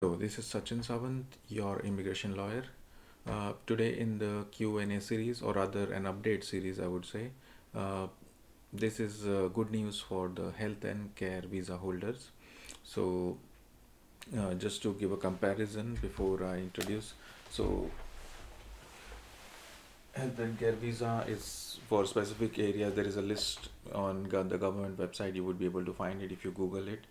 So this is Sachin Sawant, your immigration lawyer. Today in the Q&A series, or rather an update series, I would say, uh, this is good news for the health and care visa holders. So just to give a comparison before I introduce, so health and care visa is for specific areas. There is a list on the government website. You would be able to find it if you Google it.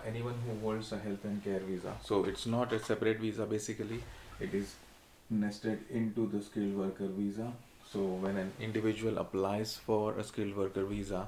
Anyone who holds a health and care visa. So it's not a separate visa basically. It is nested into the skilled worker visa. So when an individual applies for a skilled worker visa,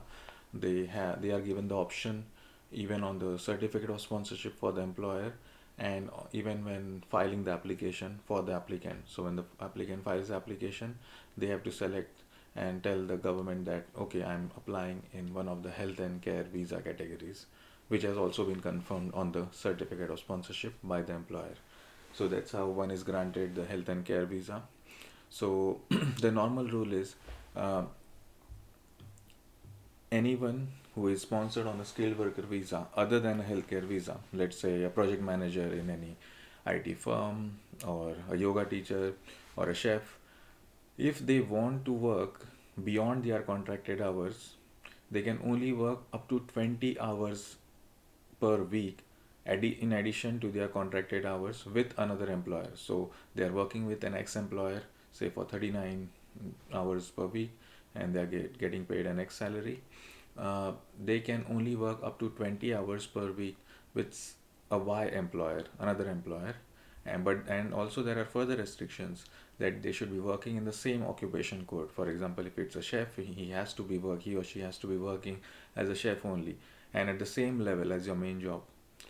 they are given the option even on the certificate of sponsorship for the employer, and even when filing the application for the applicant. So when the applicant files the application, they have to select and tell the government that okay, I'm applying in one of the health and care visa categories, which has also been confirmed on the certificate of sponsorship by the employer. So that's how one is granted the health and care visa. So the normal rule is uh, anyone who is sponsored on a skilled worker visa other than a healthcare visa, let's say a project manager in any IT firm, or a yoga teacher, or a chef, if they want to work beyond their contracted hours, they can only work up to 20 hours per week in addition to their contracted hours with another employer. So they are working with an ex-employer, say for 39 hours per week, and they are getting paid an X salary. They can only work up to 20 hours per week with a Y employer, another employer. And also there are further restrictions that they should be working in the same occupation code. For example, if it's a chef, he or she has to be working as a chef only, and at the same level as your main job.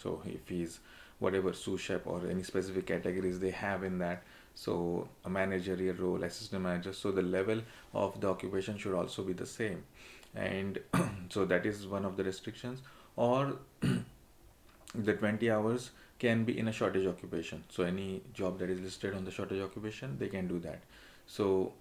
So if he's whatever sous chef or any specific categories they have in that, so a managerial role, assistant manager, so the level of the occupation should also be the same. And so that is one of the restrictions. Or the 20 hours can be in a shortage occupation. So any job that is listed on the shortage occupation, they can do that. So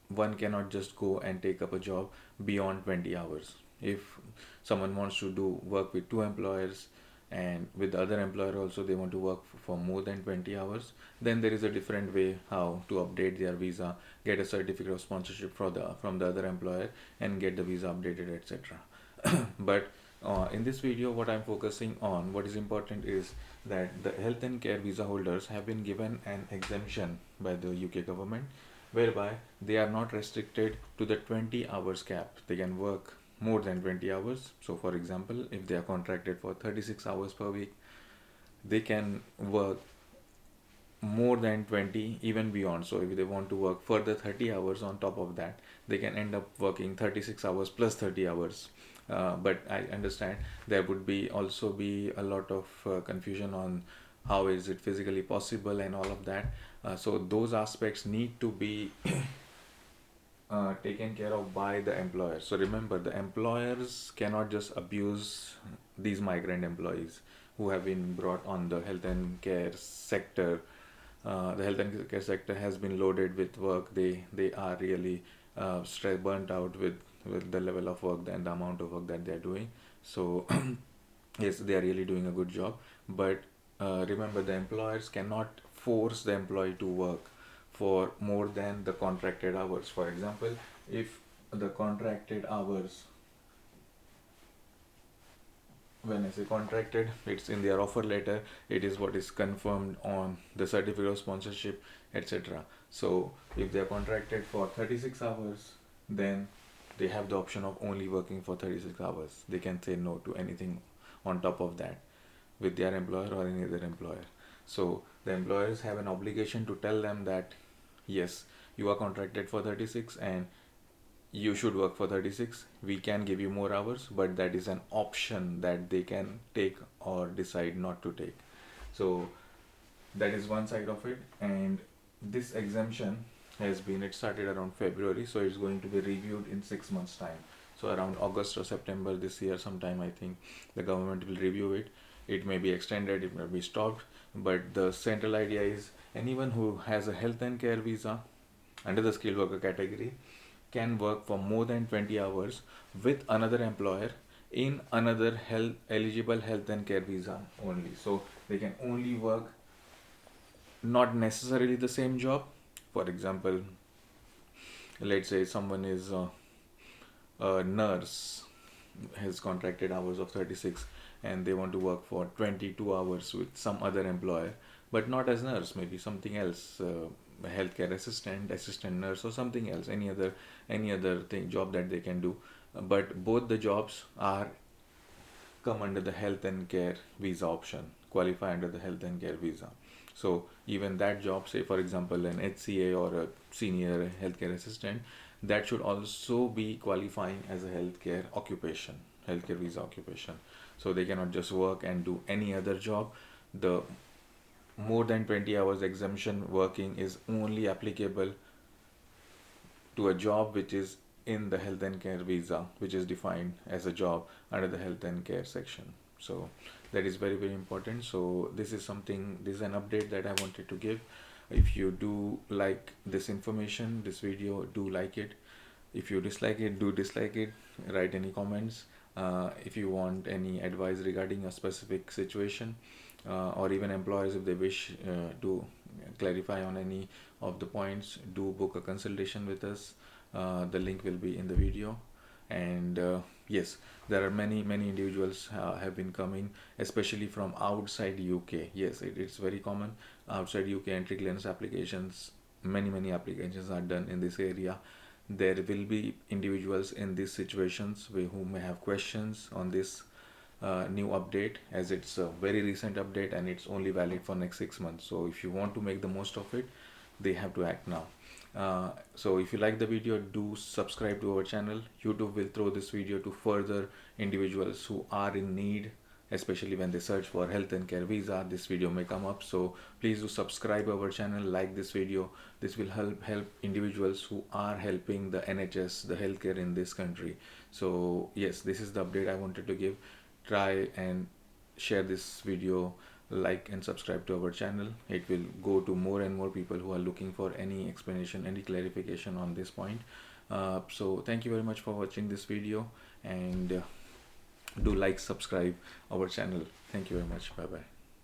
one cannot just go and take up a job beyond 20 hours. If someone wants to do work with two employers, and with the other employer also they want to work for more than 20 hours, then there is a different way how to update their visa, get a certificate of sponsorship from the other employer, and get the visa updated, etc. But in this video, what I'm focusing on, what is important is that the health and care visa holders have been given an exemption by the UK government, whereby they are not restricted to the 20 hours cap. They can work more than 20 hours. So for example, if they are contracted for 36 hours per week, they can work more than 20, even beyond. So if they want to work further 30 hours on top of that, they can end up working 36 hours plus 30 hours. But I understand there would be also be a lot of confusion on how is it physically possible and all of that. So those aspects need to be taken care of by the employer. So remember, the employers cannot just abuse these migrant employees who have been brought on the health and care sector. The health and care sector has been loaded with work. They are really burnt out with the level of work and the amount of work that they are doing. So yes, they are really doing a good job. But remember, the employers cannot force the employee to work for more than the contracted hours. For example, if the contracted hours, when I say contracted, it's in their offer letter, it is what is confirmed on the certificate of sponsorship, etc. So if they are contracted for 36 hours, then they have the option of only working for 36 hours. They can say no to anything on top of that with their employer or any other employer. So the employers have an obligation to tell them that yes, you are contracted for 36 and you should work for 36. We can give you more hours, but that is an option that they can take or decide not to take. So that is one side of it. And this exemption it started around February, so it's going to be reviewed in 6 months time. So around August or September this year sometime, I think the government will review it. It may be extended, it may be stopped, but the central idea is anyone who has a health and care visa under the skilled worker category can work for more than 20 hours with another employer in another eligible health and care visa only. So they can only work not necessarily the same job. For example, let's say someone is a nurse, has contracted hours of 36, and they want to work for 22 hours with some other employer, but not as nurse, maybe something else, a healthcare assistant, assistant nurse, or something else, any other thing, job that they can do. But both the jobs are come under the health and care visa option, qualify under the health and care visa. So even that job, say for example an HCA or a senior healthcare assistant, that should also be qualifying as a healthcare occupation, healthcare visa occupation. So they cannot just work and do any other job. The more than 20 hours exemption working is only applicable to a job which is in the health and care visa, which is defined as a job under the health and care section. So that is very, very important. So this is something, this is an update that I wanted to give. If you do like this information, this video, do like it. If you dislike it, do dislike it. Write any comments. If you want any advice regarding a specific situation, or even employers, if they wish to clarify on any of the points, do book a consultation with us. The link will be in the video. And yes, there are many individuals have been coming, especially from outside UK. Yes, it's very common. Outside UK entry clearance applications, many applications are done in this area. There will be individuals in these situations who may have questions on this new update, as it's a very recent update and it's only valid for next 6 months. So if you want to make the most of it, they have to act now. So if you like the video, do subscribe to our channel. YouTube will throw this video to further individuals who are in need, especially when they search for health and care visa. This video may come up, so please do subscribe our channel, like this video. This will help individuals who are helping the NHS, the healthcare in this country. So yes, this is the update I wanted to give. Try and share this video, like and subscribe to our channel. It will go to more and more people who are looking for any explanation, any clarification on this point. So thank you very much for watching this video, and do like, subscribe our channel. Thank you very much. Bye bye.